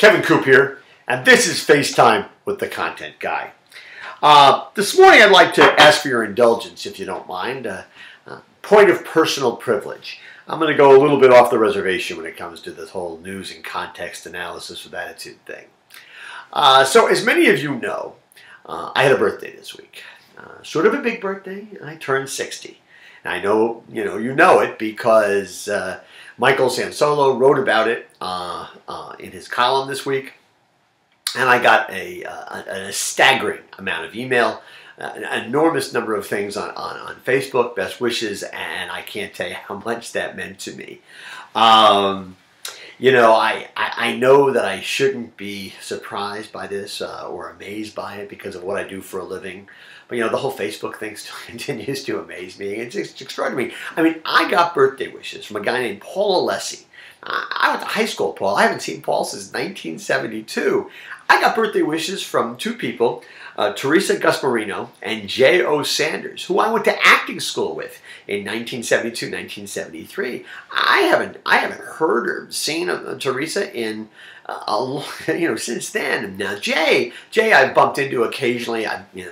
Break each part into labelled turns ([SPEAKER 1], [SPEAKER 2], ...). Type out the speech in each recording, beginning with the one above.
[SPEAKER 1] Kevin Coop here, and this is FaceTime with the Content Guy. This morning I'd like to ask for your indulgence, if you don't mind. Point of personal privilege. I'm going to go a little bit off the reservation when it comes to this whole news and context analysis with attitude thing. So as many of you know, I had a birthday this week. Sort of a big birthday. I turned 60. And I know you know it because Michael Sansolo wrote about it in his column this week, and I got a staggering amount of email, an enormous number of things on Facebook, best wishes, and I can't tell you how much that meant to me. I know that I shouldn't be surprised by this or amazed by it because of what I do for a living. But, the whole Facebook thing still continues to amaze me. It's extraordinary. I mean, I got birthday wishes from a guy named Paul Alessi. I went to high school with Paul. I haven't seen Paul since 1972. I got birthday wishes from two people, Teresa Gusmarino and J.O. Sanders, who I went to acting school with in 1972, 1973. I haven't heard or seen Teresa in since then. Now Jay I've bumped into occasionally.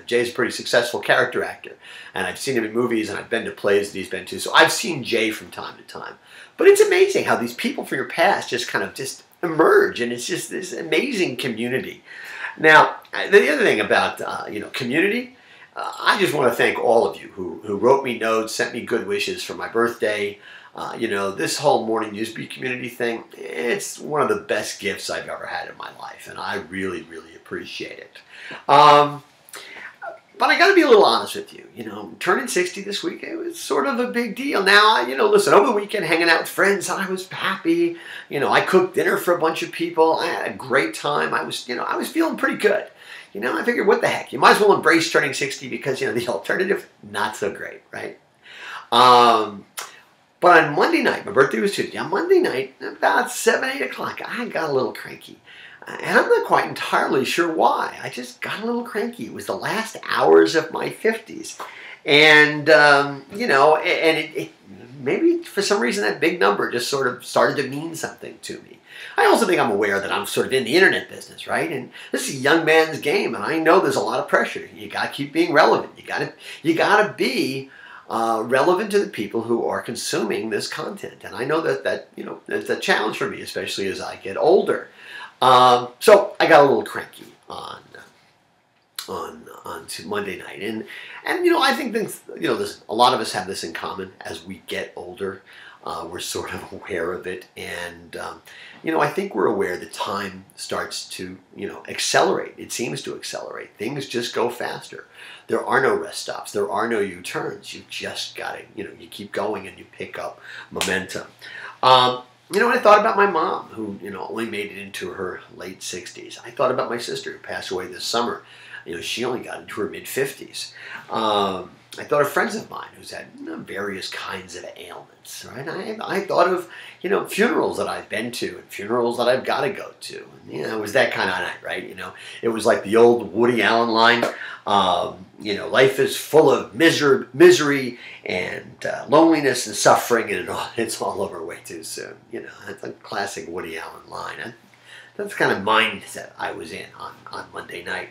[SPEAKER 1] Jay's a pretty successful character actor, and I've seen him in movies, and I've been to plays that he's been to. So I've seen Jay from time to time. But it's amazing how these people from your past just kind of emerge, and it's just this amazing community. Now, the other thing about community, I just want to thank all of you who wrote me notes, sent me good wishes for my birthday. This whole Morning Newsbeat community thing, it's one of the best gifts I've ever had in my life, and I really, really appreciate it. But I got to be a little honest with you. Turning 60 this week, it was sort of a big deal. Now, listen, over the weekend, hanging out with friends, I was happy. I cooked dinner for a bunch of people. I had a great time. I was feeling pretty good. I figured, what the heck? You might as well embrace turning 60 because, the alternative, not so great, right? But on Monday night, my birthday was Tuesday, on Monday night, about 7, 8 o'clock, I got a little cranky. And I'm not quite entirely sure why. I just got a little cranky. It was the last hours of my 50s. And, it maybe for some reason that big number just sort of started to mean something to me. I also think I'm aware that I'm sort of in the internet business, right? And this is a young man's game, and I know there's a lot of pressure. You got to keep being relevant. You got to be relevant to the people who are consuming this content. And I know that it's a challenge for me, especially as I get older. So I got a little cranky on Monday night, and I think things, a lot of us have this in common. As we get older, we're sort of aware of it, and I think we're aware that time starts to accelerate. It seems to accelerate. Things just go faster. There are no rest stops. There are no U-turns. You just got to you keep going and you pick up momentum. I thought about my mom, who, only made it into her late 60s. I thought about my sister, who passed away this summer. She only got into her mid-50s. I thought of friends of mine who's had various kinds of ailments, right? I thought of, funerals that I've been to and funerals that I've got to go to. And, it was that kind of night, right? It was like the old Woody Allen line, life is full of misery and loneliness and suffering, and it's all over way too soon. That's a classic Woody Allen line. That's the kind of mindset I was in on Monday night.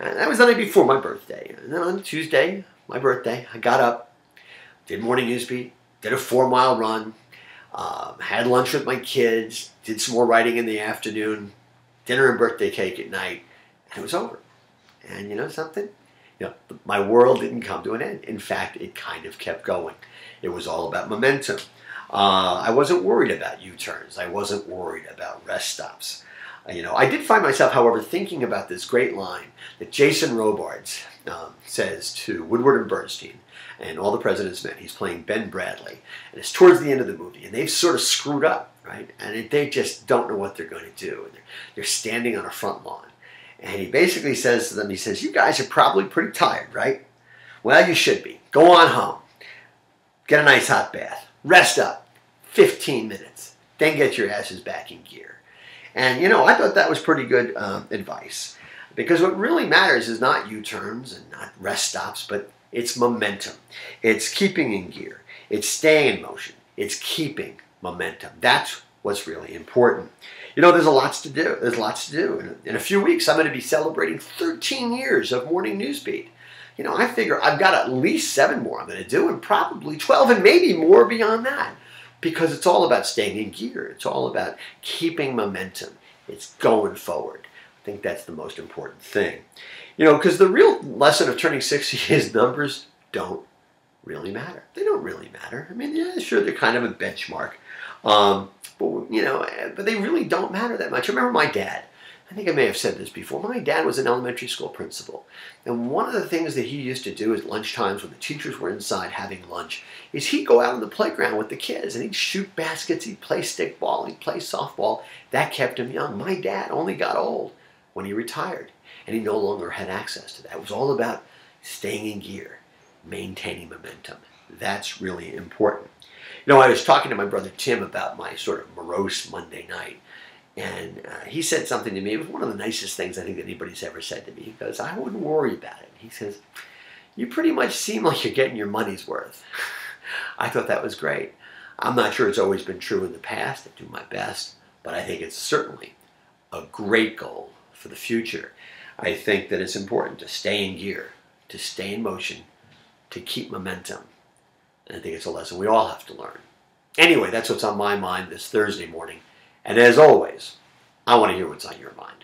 [SPEAKER 1] And that was the night before my birthday. And then on Tuesday, my birthday, I got up, did Morning Newsbeat, did a 4-mile run, had lunch with my kids, did some more writing in the afternoon, dinner and birthday cake at night, and it was over. And you know something? My world didn't come to an end. In fact, it kind of kept going. It was all about momentum. I wasn't worried about U-turns. I wasn't worried about rest stops. I did find myself, however, thinking about this great line that Jason Robards says to Woodward and Bernstein and All the President's Men. He's playing Ben Bradley, and it's towards the end of the movie, and they've sort of screwed up, right? And they just don't know what they're going to do. And they're standing on a front lawn. And he basically says to them, he says, "You guys are probably pretty tired, right? Well, you should be. Go on home. Get a nice hot bath. Rest up. 15 minutes. Then get your asses back in gear." And, I thought that was pretty good advice. Because what really matters is not U-turns and not rest stops, but it's momentum. It's keeping in gear. It's staying in motion. It's keeping momentum. That's what's really important. You know, there's lots to do. There's lots to do. In a few weeks, I'm going to be celebrating 13 years of Morning Newsbeat. You know, I figure I've got at least 7 more I'm going to do, and probably 12 and maybe more beyond that. Because it's all about staying in gear. It's all about keeping momentum. It's going forward. I think that's the most important thing. You know, because the real lesson of turning 60 is numbers don't really matter. They don't really matter. I mean, yeah, sure, they're kind of a benchmark. But they really don't matter that much. I remember my dad. I think I may have said this before. My dad was an elementary school principal. And one of the things that he used to do at lunchtimes when the teachers were inside having lunch is he'd go out on the playground with the kids and he'd shoot baskets, he'd play stickball, he'd play softball. That kept him young. My dad only got old when he retired and he no longer had access to that. It was all about staying in gear, maintaining momentum. That's really important. You know, I was talking to my brother Tim about my sort of morose Monday night. And he said something to me. It was one of the nicest things I think that anybody's ever said to me. He goes, I wouldn't worry about it. He says, you pretty much seem like you're getting your money's worth. I thought that was great. I'm not sure it's always been true in the past. I do my best. But I think it's certainly a great goal for the future. I think that it's important to stay in gear, to stay in motion, to keep momentum. And I think it's a lesson we all have to learn. Anyway, that's what's on my mind this Thursday morning. And as always, I want to hear what's on your mind.